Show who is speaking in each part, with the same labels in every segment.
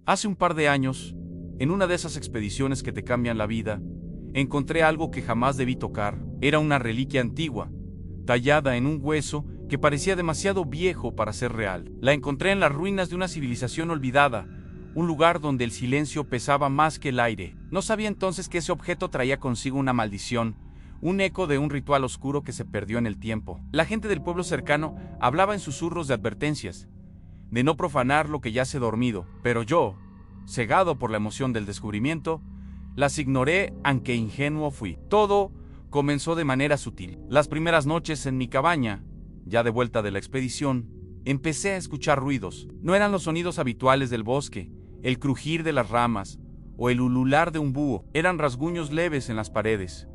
Speaker 1: Hace un par de años, en una de esas expediciones que te cambian la vida, encontré algo que jamás debí tocar. Era una reliquia antigua, tallada en un hueso que parecía demasiado viejo para ser real. La encontré en las ruinas de una civilización olvidada, un lugar donde el silencio pesaba más que el aire. No sabía entonces que ese objeto traía consigo una maldición, un eco de un ritual oscuro que se perdió en el tiempo. La gente del pueblo cercano hablaba en susurros de advertencias, de no profanar lo que yace dormido, pero yo, cegado por la emoción del descubrimiento, las ignoré aunque ingenuo fui. Todo comenzó de manera sutil. Las primeras noches en mi cabaña, ya de vuelta de la expedición, empecé a escuchar ruidos. No eran los sonidos habituales del bosque, el crujir de las ramas o el ulular de un búho. Eran rasguños leves en las paredes,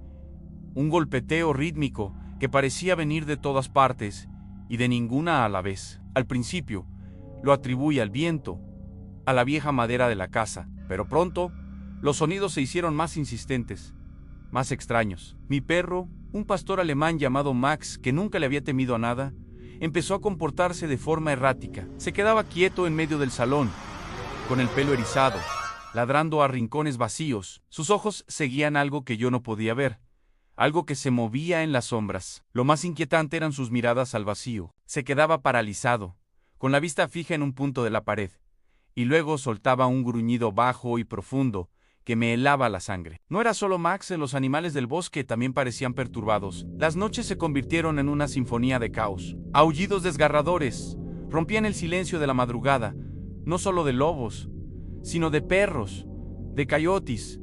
Speaker 1: un golpeteo rítmico que parecía venir de todas partes y de ninguna a la vez. Al principio, lo atribuí al viento, a la vieja madera de la casa, pero pronto los sonidos se hicieron más insistentes, más extraños. Mi perro, un pastor alemán llamado Max, que nunca le había temido a nada, empezó a comportarse de forma errática. Se quedaba quieto en medio del salón, con el pelo erizado, ladrando a rincones vacíos. Sus ojos seguían algo que yo no podía ver, algo que se movía en las sombras. Lo más inquietante eran sus miradas al vacío. Se quedaba paralizado, con la vista fija en un punto de la pared, y luego soltaba un gruñido bajo y profundo que me helaba la sangre. No era solo Max, los animales del bosque también parecían perturbados. Las noches se convirtieron en una sinfonía de caos. Aullidos desgarradores rompían el silencio de la madrugada, no solo de lobos, sino de perros, de coyotes,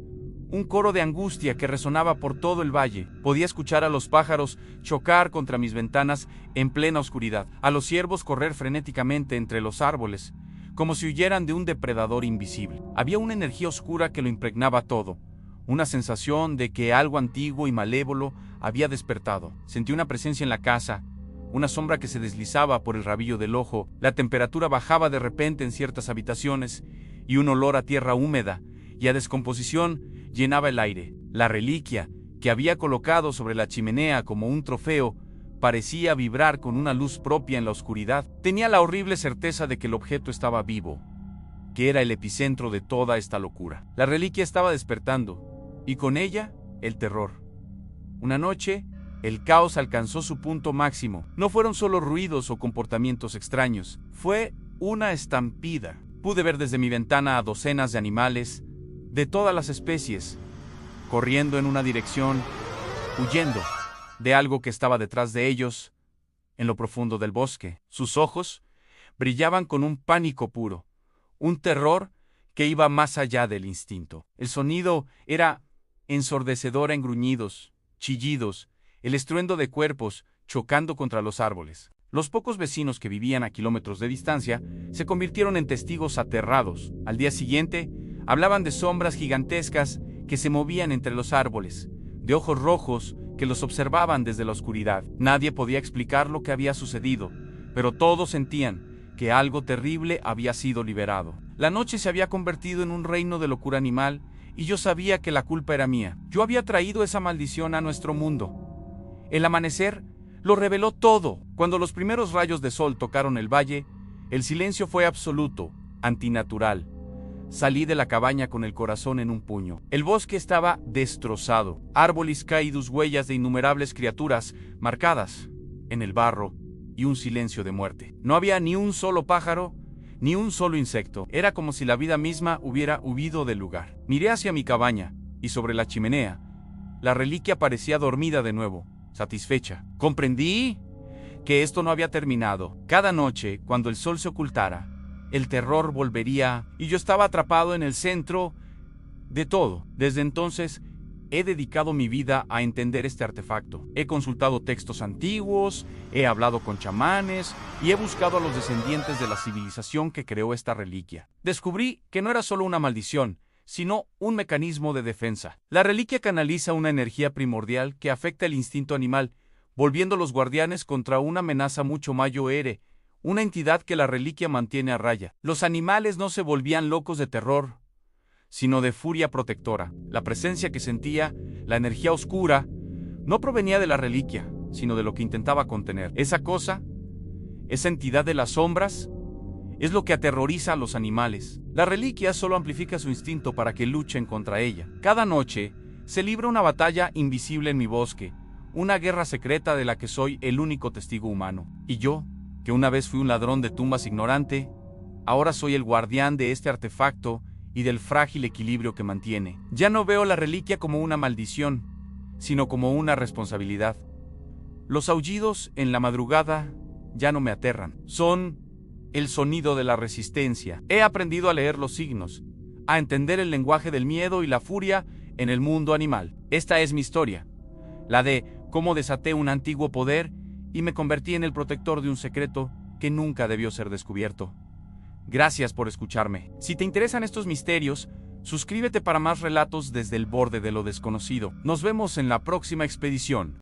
Speaker 1: un coro de angustia que resonaba por todo el valle. Podía escuchar a los pájaros chocar contra mis ventanas en plena oscuridad, a los ciervos correr frenéticamente entre los árboles, como si huyeran de un depredador invisible. Había una energía oscura que lo impregnaba todo, una sensación de que algo antiguo y malévolo había despertado. Sentí una presencia en la casa, una sombra que se deslizaba por el rabillo del ojo. La temperatura bajaba de repente en ciertas habitaciones y un olor a tierra húmeda y a descomposición llenaba el aire. La reliquia, que había colocado sobre la chimenea como un trofeo, parecía vibrar con una luz propia en la oscuridad. Tenía la horrible certeza de que el objeto estaba vivo, que era el epicentro de toda esta locura. La reliquia estaba despertando, y con ella, el terror. Una noche, el caos alcanzó su punto máximo. No fueron solo ruidos o comportamientos extraños, fue una estampida. Pude ver desde mi ventana a docenas de animales, de todas las especies, corriendo en una dirección, huyendo de algo que estaba detrás de ellos, en lo profundo del bosque. Sus ojos brillaban con un pánico puro, un terror que iba más allá del instinto. El sonido era ensordecedor en gruñidos, chillidos, el estruendo de cuerpos chocando contra los árboles. Los pocos vecinos que vivían a kilómetros de distancia se convirtieron en testigos aterrados. Al día siguiente, hablaban de sombras gigantescas que se movían entre los árboles, de ojos rojos que los observaban desde la oscuridad. Nadie podía explicar lo que había sucedido, pero todos sentían que algo terrible había sido liberado. La noche se había convertido en un reino de locura animal, y yo sabía que la culpa era mía. Yo había traído esa maldición a nuestro mundo. El amanecer lo reveló todo. Cuando los primeros rayos de sol tocaron el valle, el silencio fue absoluto, antinatural. Salí de la cabaña con el corazón en un puño. El bosque estaba destrozado, árboles caídos, huellas de innumerables criaturas marcadas en el barro y un silencio de muerte. No había ni un solo pájaro, ni un solo insecto. Era como si la vida misma hubiera huido del lugar. Miré hacia mi cabaña y sobre la chimenea, la reliquia parecía dormida de nuevo, satisfecha. Comprendí que esto no había terminado. Cada noche, cuando el sol se ocultara, el terror volvería y yo estaba atrapado en el centro de todo. Desde entonces, he dedicado mi vida a entender este artefacto. He consultado textos antiguos, he hablado con chamanes y he buscado a los descendientes de la civilización que creó esta reliquia. Descubrí que no era solo una maldición, sino un mecanismo de defensa. La reliquia canaliza una energía primordial que afecta el instinto animal, volviendo los guardianes contra una amenaza mucho mayor, una entidad que la reliquia mantiene a raya. Los animales no se volvían locos de terror, sino de furia protectora. La presencia que sentía, la energía oscura, no provenía de la reliquia, sino de lo que intentaba contener. Esa cosa, esa entidad de las sombras, Es lo que aterroriza a los animales. La reliquia solo amplifica su instinto para que luchen contra ella. Cada noche se libra una batalla invisible en mi bosque, una guerra secreta de la que soy el único testigo humano. Y yo, que una vez fui un ladrón de tumbas ignorante, ahora soy el guardián de este artefacto y del frágil equilibrio que mantiene. Ya no veo la reliquia como una maldición, sino como una responsabilidad. Los aullidos en la madrugada ya no me aterran. Son el sonido de la resistencia. He aprendido a leer los signos, a entender el lenguaje del miedo y la furia en el mundo animal. Esta es mi historia, la de cómo desaté un antiguo poder y me convertí en el protector de un secreto que nunca debió ser descubierto. Gracias por escucharme. Si te interesan estos misterios, suscríbete para más relatos desde el borde de lo desconocido. Nos vemos en la próxima expedición.